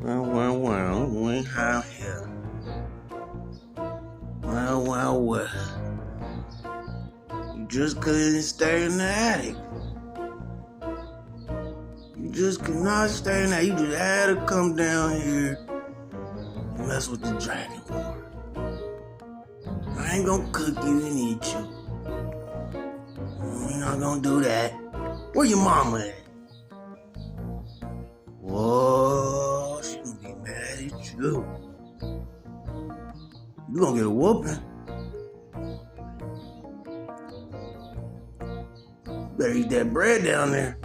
Well, we have here. Well. You just couldn't stay in the attic. You just could not stay in there. You just had to come down here and mess with the Dragonborn. I ain't gonna cook you and eat you. We're not gonna do that. Where your mama at? Whoa, she gonna be mad at you. You gonna get a whooping. Better eat that bread down there.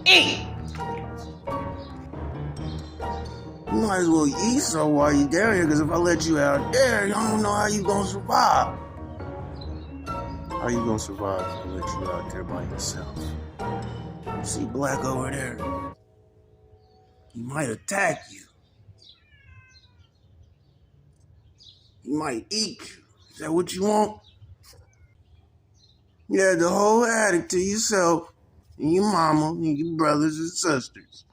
Eat! You might as well eat some while you down here, because if I let you out there, you don't know how you gonna survive. How you gonna survive if I let you out there by yourself? You see Black over there? He might attack you. He might eat you. Is that what you want? You had the whole attic to yourself, and your mama, and your brothers and sisters.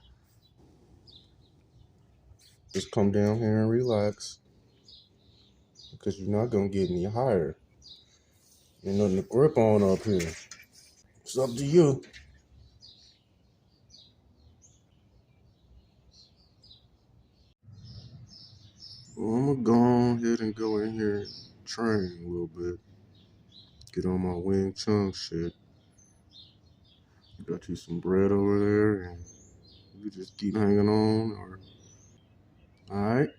Just come down here and relax, because you're not gonna get any higher. There's nothing to grip on up here. It's up to you. Well, I'm gonna go ahead and go in here and train a little bit. Get on my Wing Chun shit. Got you some bread over there, and you just keep hanging on, or... Alright?